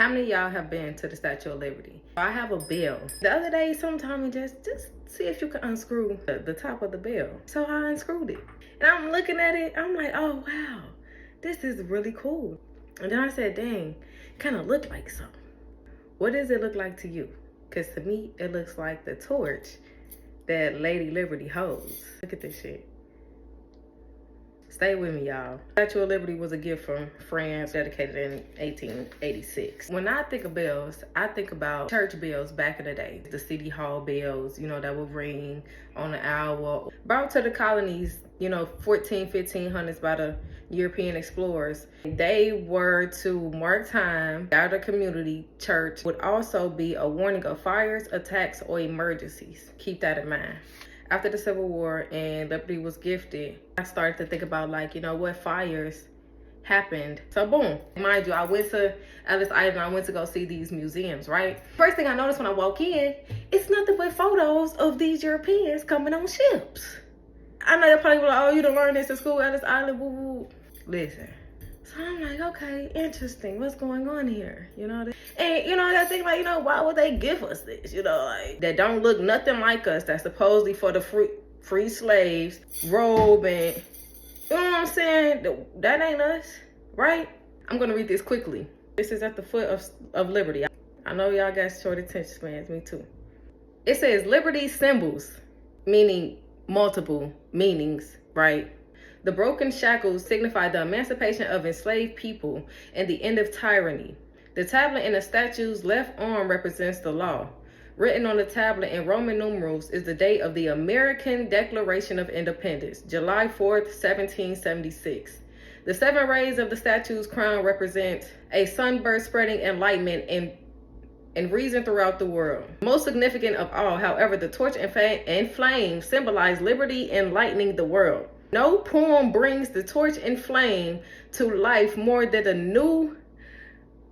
How many of y'all have been to the Statue of Liberty? I have a bell. The other day, sometime just see if you can unscrew the top of the bell. So I unscrewed it. And I'm looking at it, I'm like, oh wow, this is really cool. And then I said, dang, kind of look like something. What does it look like to you? Because to me, it looks like the torch that Lady Liberty holds. Look at this shit. Stay with me, y'all. Statue of Liberty was a gift from France, dedicated in 1886. When I think of bells, I think about church bells back in the day. The city hall bells, you know, that would ring on the hour. Brought to the colonies, you know, 1500s by the European explorers. They were to mark time. Our community church would also be a warning of fires, attacks, or emergencies. Keep that in mind. After the Civil War and Liberty was gifted, I started to think about, like, you know, what fires happened. So boom, mind you, I went to Ellis Island. I went to go see these museums, right? First thing I noticed when I walk in, it's nothing but photos of these Europeans coming on ships. I know you're probably like, oh, you done learned this in school, Ellis Island, woo woo. Listen. So I'm like, okay, interesting. What's going on here? You know, and you know, I think, like, you know, why would they give us this? You know, like, that don't look nothing like us. That's supposedly for the free slaves, robe, and you know what I'm saying? That ain't us, right? I'm gonna read this quickly. This is at the foot of Liberty. I know y'all got short attention spans, me too. It says Liberty symbols, meaning multiple meanings, right? The broken shackles signify the emancipation of enslaved people and the end of tyranny. The tablet in the statue's left arm represents the law. Written on the tablet in Roman numerals is the date of the American Declaration of Independence, July 4th, 1776. The 7 rays of the statue's crown represent a sunburst spreading enlightenment and reason throughout the world. Most significant of all, however, the torch and flame symbolize liberty enlightening the world. No poem brings the torch and flame to life more than the new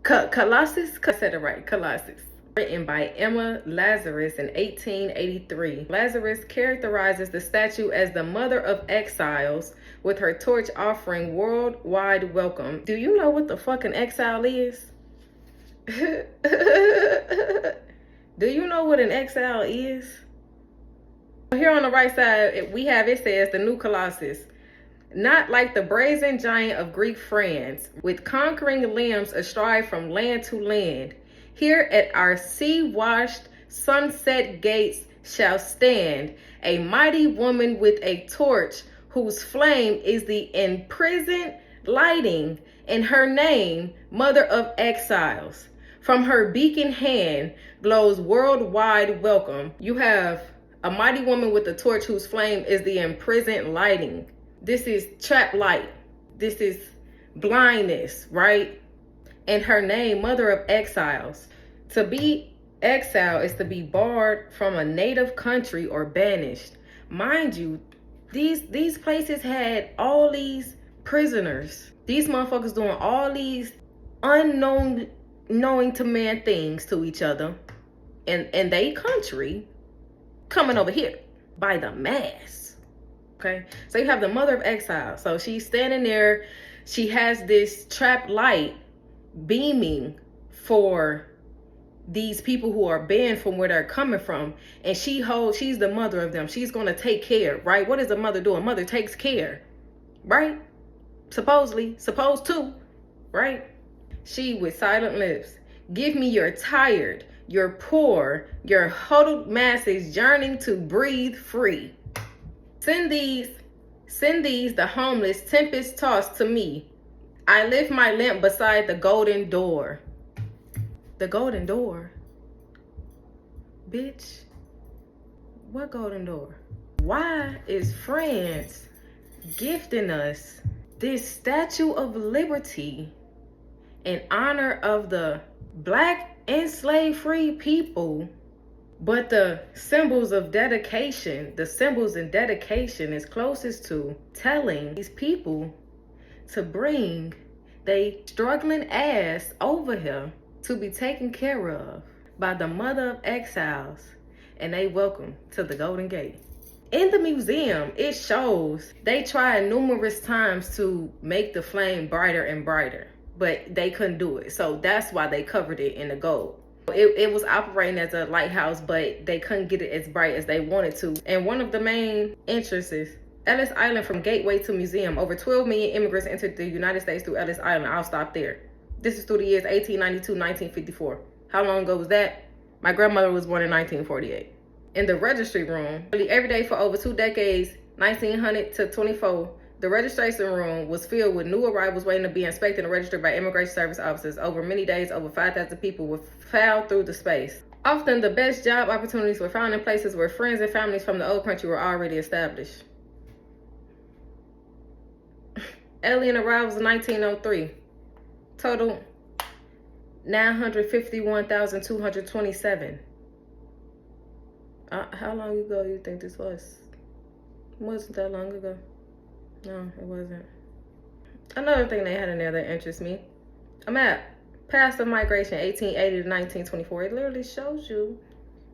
Colossus. I said it right, Colossus. Written by Emma Lazarus in 1883. Lazarus characterizes the statue as the mother of exiles, with her torch offering worldwide welcome. Do you know what the fucking exile is? Do you know what an exile is? Here on the right side, it says the new Colossus. Not like the brazen giant of Greek France, with conquering limbs astride from land to land. Here at our sea-washed sunset gates shall stand a mighty woman with a torch, whose flame is the imprisoned lighting, and her name, Mother of Exiles. From her beacon hand glows worldwide welcome. You have a mighty woman with a torch whose flame is the imprisoned lighting. This is trap light. This is blindness, right? And her name, Mother of Exiles. To be exiled is to be barred from a native country or banished. Mind you, these places had all these prisoners. These motherfuckers doing all these knowing to man things to each other and they country coming over here by the mass. Okay, so you have the Mother of Exile. So she's standing there. She has this trap light beaming for these people who are banned from where they're coming from, and she's the mother of them. She's going to take care, right? What does a mother do? A mother takes care, right? Supposed to, right? She with silent lips, give me your tired, your poor, your huddled masses yearning to breathe free. Send these the homeless tempest tossed to me. I lift my lamp beside the golden door. The golden door? Bitch, what golden door? Why is France gifting us this Statue of Liberty in honor of the Black enslaved free people, but the symbols and dedication is closest to telling these people to bring they struggling ass over here to be taken care of by the Mother of Exiles, and they welcome to the Golden Gate. In the museum, it shows they tried numerous times to make the flame brighter and brighter. but they couldn't do it. So that's why they covered it in the gold. It was operating as a lighthouse, but they couldn't get it as bright as they wanted to. And one of the main entrances, Ellis Island, from gateway to museum. Over 12 million immigrants entered the United States through Ellis Island. I'll stop there. This is through the years 1892, 1954. How long ago was that? My grandmother was born in 1948. In the registry room, every day for over 2 decades, 1900 to 24, the registration room was filled with new arrivals waiting to be inspected and registered by immigration service officers. Over many days, over 5,000 people were filed through the space. Often, the best job opportunities were found in places where friends and families from the old country were already established. Alien arrivals in 1903. Total 951,227. How long ago do you think this was? It wasn't that long ago. No, it wasn't. Another thing they had in there that interests me, a map. Paths of migration, 1880 to 1924. It literally shows you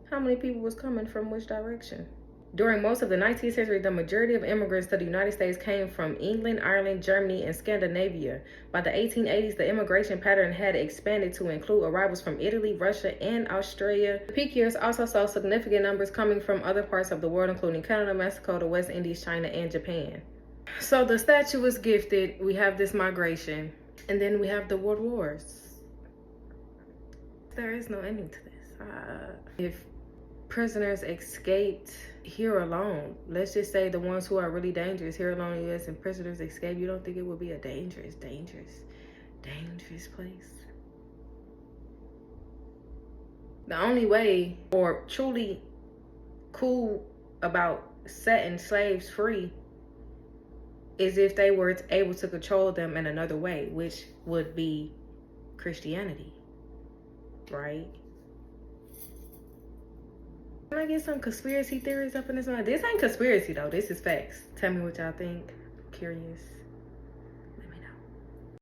how many people was coming from which direction. During most of the 19th century, the majority of immigrants to the United States came from England, Ireland, Germany, and Scandinavia. By the 1880s, the immigration pattern had expanded to include arrivals from Italy, Russia, and Australia. The peak years also saw significant numbers coming from other parts of the world, including Canada, Mexico, the West Indies, China, and Japan. So the statue was gifted. We have this migration, and then we have the world wars. There is no ending to this. If prisoners escaped here alone, let's just say the ones who are really dangerous here alone in the U.S. and prisoners escape, you don't think it would be a dangerous place? The only way, or truly cool about setting slaves free, is if they were able to control them in another way, which would be Christianity, right? Can I get some conspiracy theories up in this one? This ain't conspiracy though, this is facts. Tell me what y'all think. I'm curious.